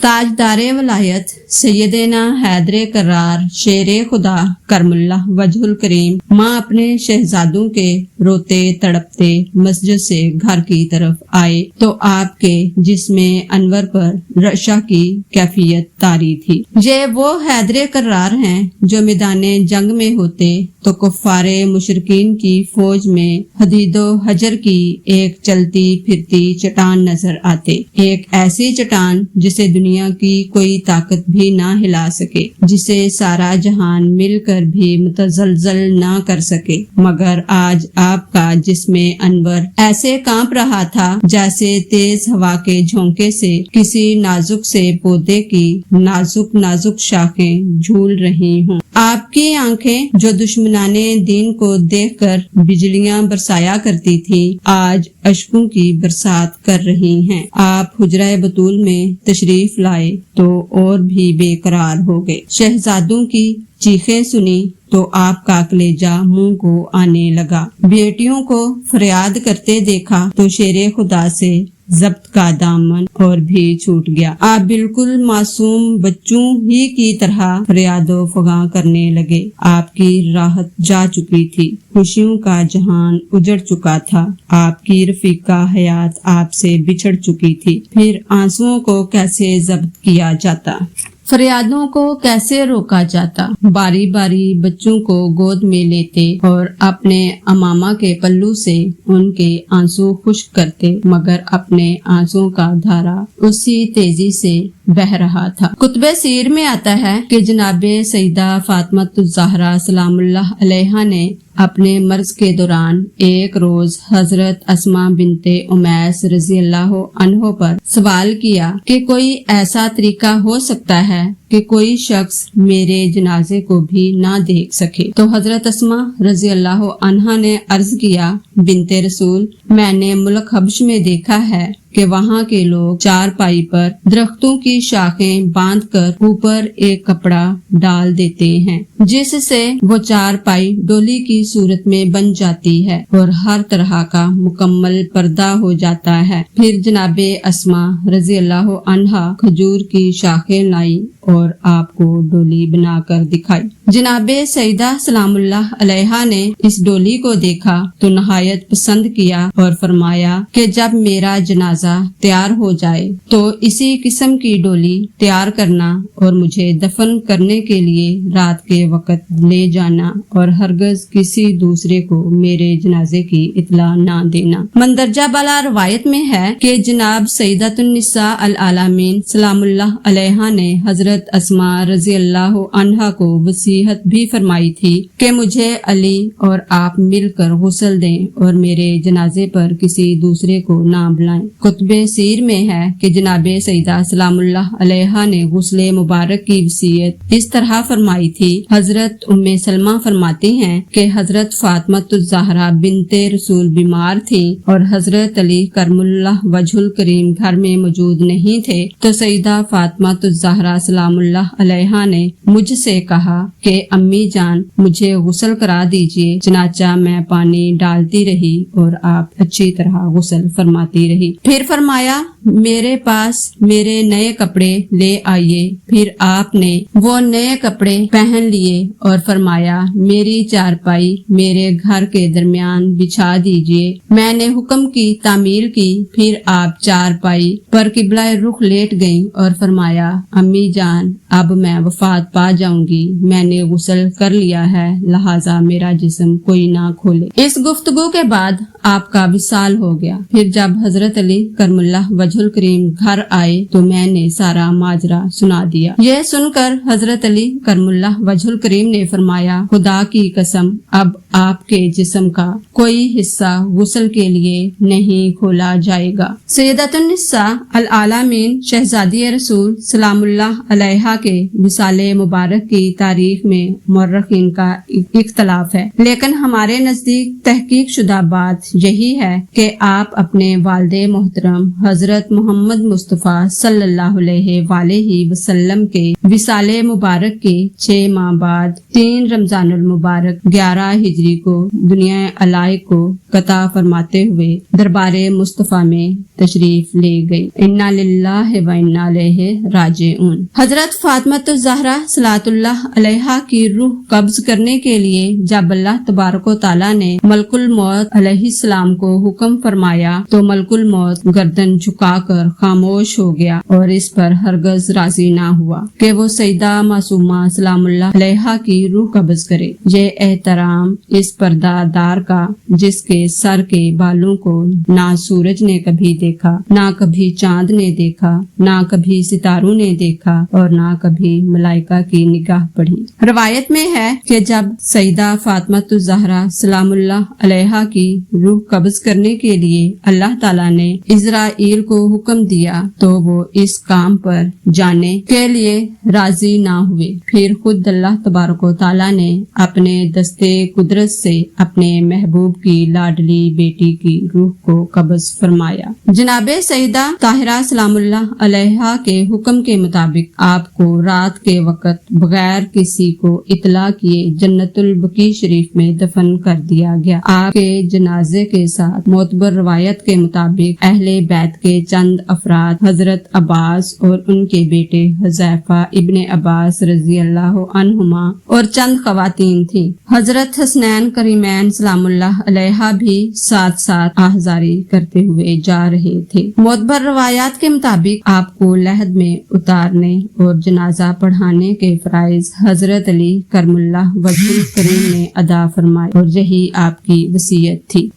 تاجدار ولایت سیدنا حیدر کرار شیر خدا کرم اللہ وجہ الکریم ماں اپنے شہزادوں کے روتے تڑپتے مسجد سے گھر کی طرف آئے تو آپ کے جسم انور پر رشا کی کیفیت طاری تھی۔ یہ وہ حیدر کرار ہیں جو میدان جنگ میں ہوتے تو کفار مشرکین کی فوج میں حدید و حجر کی ایک چلتی پھرتی چٹان نظر آتے، ایک ایسی چٹان جسے دنیا کی کوئی طاقت بھی نہ ہلا سکے، جسے سارا جہان مل کر بھی متزلزل نہ کر سکے، مگر آج آپ کا جسم انور ایسے کانپ رہا تھا جیسے تیز ہوا کے جھونکے سے کسی نازک سے پودے کی نازک نازک شاخیں جھول رہی ہوں۔ آپ کی آنکھیں جو دشمنان دین کو دیکھ کر بجلیاں برسایا کرتی تھی آج اشکوں کی برسات کر رہی ہیں۔ آپ حجرہ بطول میں تشریف لائے تو اور بھی بے قرار ہو گئے۔ شہزادوں کی چیخیں سنی تو آپ کا کلیجہ منہ کو آنے لگا۔ بیٹیوں کو فریاد کرتے دیکھا تو شیر خدا سے ضبط کا دامن اور بھی چھوٹ گیا۔ آپ بالکل معصوم بچوں ہی کی طرح فریاد و فغاں کرنے لگے۔ آپ کی راحت جا چکی تھی، خوشیوں کا جہان اجڑ چکا تھا، آپ کی رفیقہ حیات آپ سے بچھڑ چکی تھی۔ پھر آنسوؤں کو کیسے ضبط کیا جاتا، فریادوں کو کیسے روکا جاتا؟ باری باری بچوں کو گود میں لیتے اور اپنے امامہ کے پلو سے ان کے آنسو خشک کرتے، مگر اپنے آنسو کا دھارا اسی تیزی سے بہ رہا تھا۔ کتب سیر میں آتا ہے کہ جناب سیدہ فاطمۃ الزہرا سلام اللہ علیہا نے اپنے مرض کے دوران ایک روز حضرت اسماء بنت امیس رضی اللہ عنہ پر سوال کیا کہ کوئی ایسا طریقہ ہو سکتا ہے کہ کوئی شخص میرے جنازے کو بھی نہ دیکھ سکے؟ تو حضرت اسماء رضی اللہ عنہا نے عرض کیا، بنت رسول، میں نے ملک حبش میں دیکھا ہے کہ وہاں کے لوگ چارپائی پر درختوں کی شاخیں باندھ کر اوپر ایک کپڑا ڈال دیتے ہیں، جس سے وہ چارپائی ڈولی کی صورت میں بن جاتی ہے اور ہر طرح کا مکمل پردہ ہو جاتا ہے۔ پھر جناب اسماء رضی اللہ عنہا کھجور کی شاخیں لائی اور آپ کو ڈولی بنا کر دکھائی۔ جناب سیدہ سلام اللہ علیہا نے اس ڈولی کو دیکھا تو نہایت پسند کیا اور فرمایا کہ جب میرا جنازہ تیار ہو جائے تو اسی قسم کی ڈولی تیار کرنا اور مجھے دفن کرنے کے لیے رات کے وقت لے جانا اور ہرگز کسی دوسرے کو میرے جنازے کی اطلاع نہ دینا۔ مندرجہ بالا روایت میں ہے کہ جناب سیدۃ النساء العالمین سلام اللہ علیہا نے حضرت اسماء رضی اللہ عنہا کو وصیت بھی فرمائی تھی کہ مجھے علی اور آپ مل کر غسل دیں اور میرے جنازے پر کسی دوسرے کو نہ بلائیں۔ کتب سیر میں ہے کہ جناب سیدہ سلام اللہ علیہا نے غسل مبارک کی وصیت اس طرح فرمائی تھی۔ حضرت ام سلمہ فرماتی ہیں کہ حضرت فاطمۃ الزہرا بنت رسول بیمار تھی اور حضرت علی کرم اللہ وجہ الکریم گھر میں موجود نہیں تھے تو سیدہ فاطمۃ الزہرا سلام اللہ علیہا نے مجھ سے کہا کہ امی جان مجھے غسل کرا دیجیے، چنانچہ میں پانی ڈالتی رہی اور آپ اچھی طرح غسل فرماتی رہی۔ پھر فرمایا میرے پاس میرے نئے کپڑے لے آئیے۔ پھر آپ نے وہ نئے کپڑے پہن لیے اور فرمایا میری چارپائی میرے گھر کے درمیان بچھا دیجیے۔ میں نے حکم کی تعمیل کی، پھر آپ چارپائی پر قبلہ رخ لیٹ گئیں اور فرمایا امی جان اب میں وفات پا جاؤں گی، میں نے غسل کر لیا ہے، لہٰذا میرا جسم کوئی نہ کھولے۔ اس گفتگو کے بعد آپ کا وصال ہو گیا۔ پھر جب حضرت علی کرم اللہ وجہ الکریم گھر آئے تو میں نے سارا ماجرا سنا دیا۔ یہ سن کر حضرت علی کرم اللہ وجہ الکریم نے فرمایا خدا کی قسم اب آپ کے جسم کا کوئی حصہ غسل کے لیے نہیں کھولا جائے گا۔ سیدۃ النساء العالمین شہزادی رسول سلام اللہ علیہا کے وصال مبارک کی تاریخ میں مورخین کا اختلاف ہے، لیکن ہمارے نزدیک تحقیق شدہ بات یہی ہے کہ آپ اپنے والد محترم حضرت محمد مصطفیٰ صلی اللہ علیہ وآلہ وسلم کے وصال مبارک کے 6 ماہ بعد 3 رمضان المبارک 11 ہجری کو دنیا الائے کو قطع فرماتے ہوئے دربار مصطفیٰ میں تشریف لے گئی۔ انا للہ و انا الیہ راجعون۔ حضرت فاطمہ الزہرا صلوات اللہ علیہا کی روح قبض کرنے کے لیے جب اللہ تبارک و تعالیٰ نے ملک الموت علیہ السلام کو حکم فرمایا تو ملک الموت گردن جھکا کر خاموش ہو گیا اور اس پر ہرگز راضی نہ ہوا کہ وہ سیدہ معصومہ سلام اللہ علیہا کی روح قبض کرے۔ یہ احترام اس پردہ دار کا جس کے سر کے بالوں کو نہ سورج نے کبھی دیکھا، نہ کبھی چاند نے دیکھا، نہ کبھی ستاروں نے دیکھا اور نہ کبھی ملائکہ کی نگاہ پڑھی۔ روایت میں ہے کہ جب سیدہ فاطمہ الزہرا سلام اللہ علیہا کی روح قبض کرنے کے لیے اللہ تعالیٰ نے اسرائیل کو حکم دیا تو وہ اس کام پر جانے کے لیے راضی نہ ہوئے۔ پھر خود اللہ تبارک و تعالیٰ نے اپنے دستے قدرت سے اپنے محبوب کی لاڈلی بیٹی کی روح کو قبض فرمایا۔ جناب سیدہ طاہرہ سلام اللہ علیہا کے حکم کے مطابق آپ کو رات کے وقت بغیر کسی کو اطلاع کیے جنت البقیع شریف میں دفن کر دیا گیا۔ آپ کے جنازے کے ساتھ معتبر روایت کے مطابق اہل بیت کے چند افراد حضرت عباس اور ان کے بیٹے حذیفہ ابن عباس رضی اللہ عنہما اور چند خواتین تھیں۔ حضرت حسنین کریمین سلام اللہ علیہا بھی ساتھ ساتھ آہذاری کرتے ہوئے جا رہے تھے۔ معتبر روایات کے مطابق آپ کو لحد میں اتارنے اور جنازہ پڑھانے کے فرائض حضرت علی کرم اللہ وجہ الکریم نے ادا فرمائے اور یہی آپ کی وصیت تھی۔